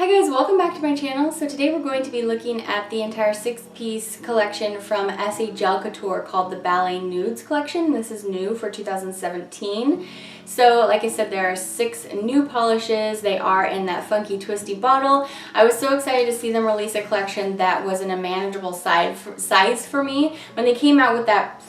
Hi guys, welcome back to my channel. So today we're going to be looking at the entire 6-piece collection from Essie Gel Couture called the Ballet Nudes collection. This is new for 2017. So like I said, there are 6 new polishes. They are in that funky twisty bottle. I was so excited to see them release a collection that was in a manageable size for me. When they came out with that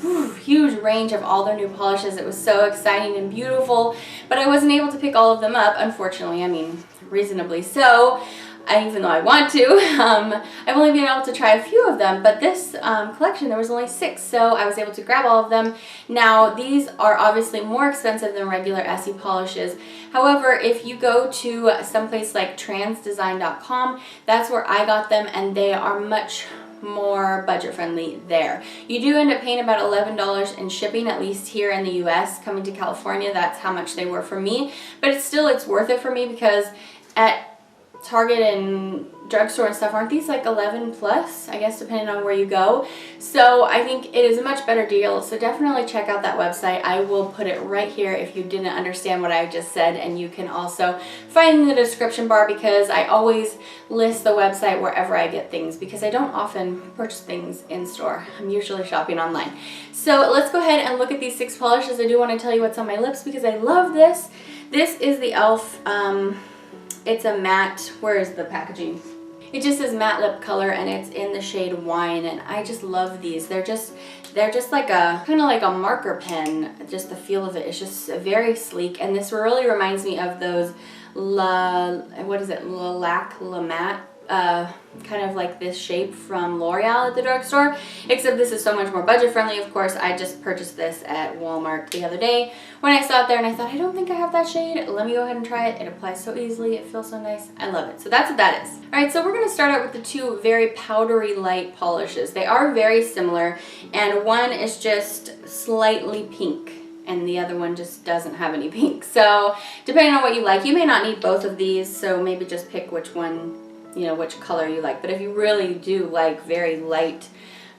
huge range of all their new polishes, it was so exciting and beautiful, but I wasn't able to pick all of them up, unfortunately. I mean, reasonably so. Even though I want to. I've only been able to try a few of them, but this collection, there was only 6, so I was able to grab all of them. Now, these are obviously more expensive than regular Essie polishes. However, if you go to someplace like transdesign.com, that's where I got them, and they are much more budget friendly there. You do end up paying about $11 in shipping, at least here in the US. Coming to California, that's how much they were for me, but it's worth it for me because at Target and drugstore and stuff, aren't these like 11 plus, I guess, depending on where you go. So I think it is a much better deal, so definitely check out that website. I will put it right here if you didn't understand what I just said, and you can also find in the description bar because I always list the website wherever I get things because I don't often purchase things in store. I'm usually shopping online. So let's go ahead and look at these 6 polishes. I do want to tell you what's on my lips because I love this. This is the e.l.f. It's a matte, where is the packaging? It just says matte lip color and it's in the shade Wine, and I just love these. They're just like a, kind of like a marker pen, just the feel of it. It's just very sleek, and this really reminds me of those Lilac La Matte, kind of like this shape from L'Oreal at the drugstore, except this is so much more budget friendly. Of course, I just purchased this at Walmart the other day when I saw it there, and I thought, I don't think I have that shade. Let me go ahead and try it. It applies so easily. It feels so nice. I love it. So that's what that is. All right, so we're going to start out with the 2 very powdery light polishes. They are very similar, and one is just slightly pink and the other one just doesn't have any pink. So depending on what you like, you may not need both of these, so maybe just pick which one, you know, which color you like. But if you really do like very light,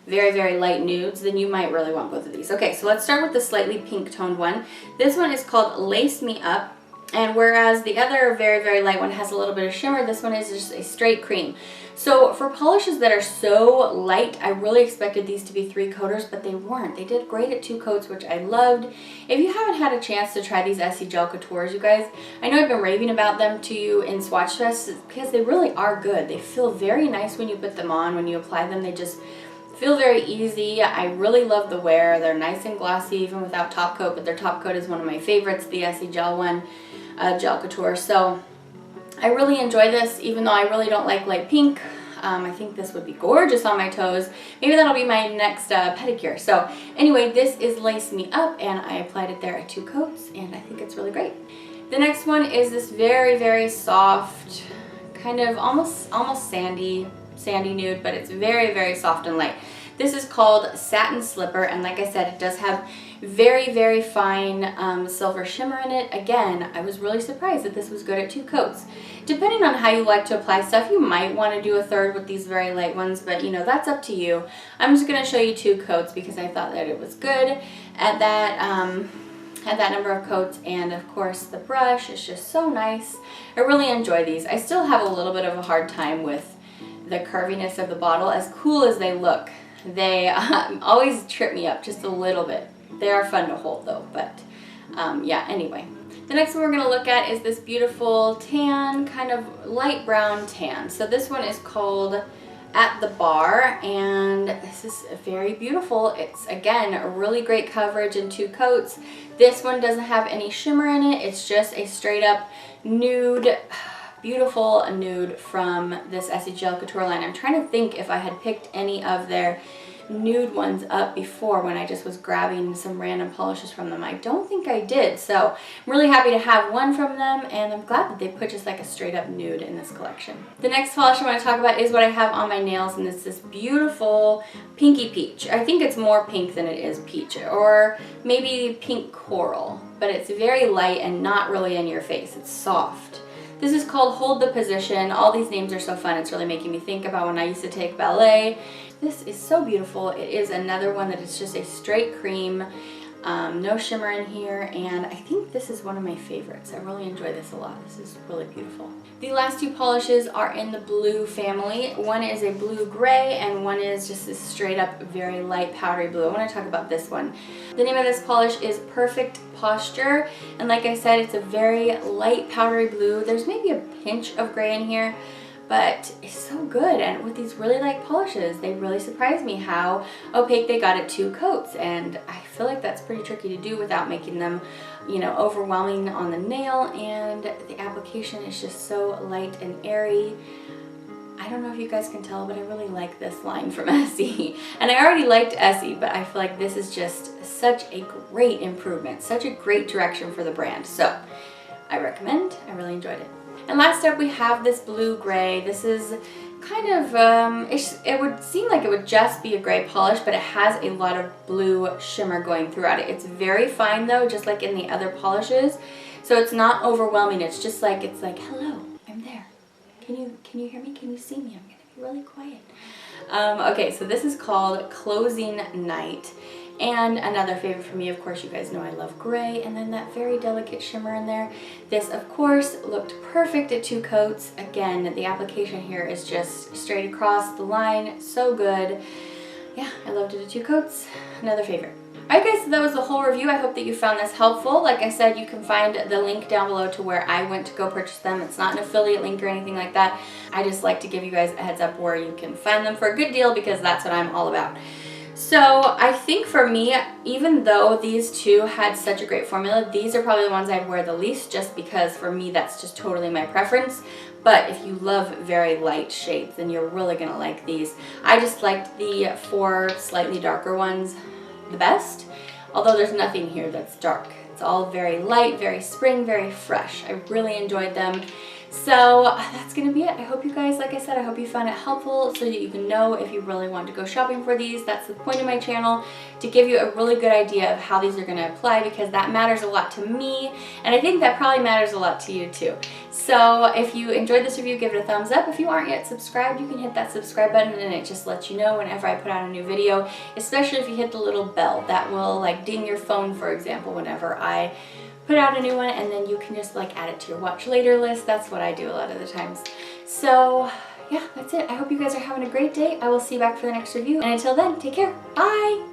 very light nudes, then you might really want both of these. Okay, so let's start with the slightly pink toned one. This one is called Lace Me Up, and whereas the other very light one has a little bit of shimmer, this one is just a straight cream. So for polishes that are so light, I really expected these to be 3 coaters, but they weren't. They did great at 2 coats, which I loved. If you haven't had a chance to try these Essie Gel Couture, you guys, I know I've been raving about them to you in Swatchfests because they really are good. They feel very nice when you put them on. When you apply them, they just feel very easy. I really love the wear. They're nice and glossy even without top coat, but their top coat is one of my favorites, the Essie Gel one, Gel Couture. So I really enjoy this, even though I really don't like light pink. I think this would be gorgeous on my toes. Maybe that'll be my next pedicure. So anyway, this is Lace Me Up, and I applied it there at 2 coats, and I think it's really great. The next one is this very soft, kind of almost sandy nude, but it's very soft and light. This is called Satin Slipper, and like I said, it does have very fine silver shimmer in it. Again, I was really surprised that this was good at 2 coats. Depending on how you like to apply stuff, you might want to do a 3rd with these very light ones, but you know, that's up to you. I'm just going to show you 2 coats because I thought that it was good at that number of coats, and of course the brush is just so nice. I really enjoy these. I still have a little bit of a hard time with the curviness of the bottle. As cool as they look, they always trip me up just a little bit. They are fun to hold though, but yeah, anyway. The next one we're going to look at is this beautiful tan, kind of light brown tan. So this one is called At the Barre, and this is very beautiful. It's, again, a really great coverage in 2 coats. This one doesn't have any shimmer in it. It's just a straight up nude, beautiful nude from this Essie Gel Couture line. I'm trying to think if I had picked any of their nude ones up before when I just was grabbing some random polishes from them. I don't think I did, so I'm really happy to have one from them, and I'm glad that they put just like a straight up nude in this collection. The next polish I want to talk about is what I have on my nails, and it's this beautiful pinky peach. I think it's more pink than it is peach, or maybe pink coral, but it's very light and not really in your face. It's soft. This is called Hold the Position. All these names are so fun. It's really making me think about when I used to take ballet. This is so beautiful. It is another one that is just a straight cream. No shimmer in here, and I think this is one of my favorites. I really enjoy this a lot. This is really beautiful. The last two polishes are in the blue family. One is a blue gray, and one is just this straight up very light powdery blue. I want to talk about this one. The name of this polish is Perfect Posture, and like I said, it's a very light powdery blue. There's maybe a pinch of gray in here, but it's so good. And with these really light polishes, they really surprised me how opaque they got at 2 coats, and I feel like that's pretty tricky to do without making them, you know, overwhelming on the nail, and the application is just so light and airy. I don't know if you guys can tell, but I really like this line from Essie. And I already liked Essie, but I feel like this is just such a great improvement, such a great direction for the brand. So I recommend. I really enjoyed it. And last up we have this blue gray. This is kind of, it would seem like it would just be a gray polish, but it has a lot of blue shimmer going throughout it. It's very fine though, just like in the other polishes. So it's not overwhelming. It's just like, it's like, hello, I'm there. Can you hear me? Can you see me? I'm gonna be really quiet. Okay, so this is called Closing Night. And another favorite for me, of course, you guys know I love gray, and then that very delicate shimmer in there. This, of course, looked perfect at 2 coats. Again, the application here is just straight across the line, so good. Yeah, I loved it at 2 coats. Another favorite. Alright guys, so that was the whole review. I hope that you found this helpful. Like I said, you can find the link down below to where I went to go purchase them. It's not an affiliate link or anything like that. I just like to give you guys a heads up where you can find them for a good deal, because that's what I'm all about. So I think for me, even though these two had such a great formula, these are probably the ones I'd wear the least, just because for me that's just totally my preference. But if you love very light shades, then you're really gonna like these. I just liked the 4 slightly darker ones the best, although there's nothing here that's dark. It's all very light, very spring, very fresh. I really enjoyed them. So that's gonna be it. I hope you guys, like I said, I hope you found it helpful so that you can know if you really want to go shopping for these. That's the point of my channel, to give you a really good idea of how these are gonna apply, because that matters a lot to me, and I think that probably matters a lot to you too. So if you enjoyed this review, give it a thumbs up. If you aren't yet subscribed, you can hit that subscribe button, and it just lets you know whenever I put out a new video, especially if you hit the little bell that will like ding your phone, for example, whenever I put out a new one, and then you can just like add it to your watch later list. That's what I do a lot of the times. So yeah, that's it. I hope you guys are having a great day. I will see you back for the next review, and until then, take care. Bye!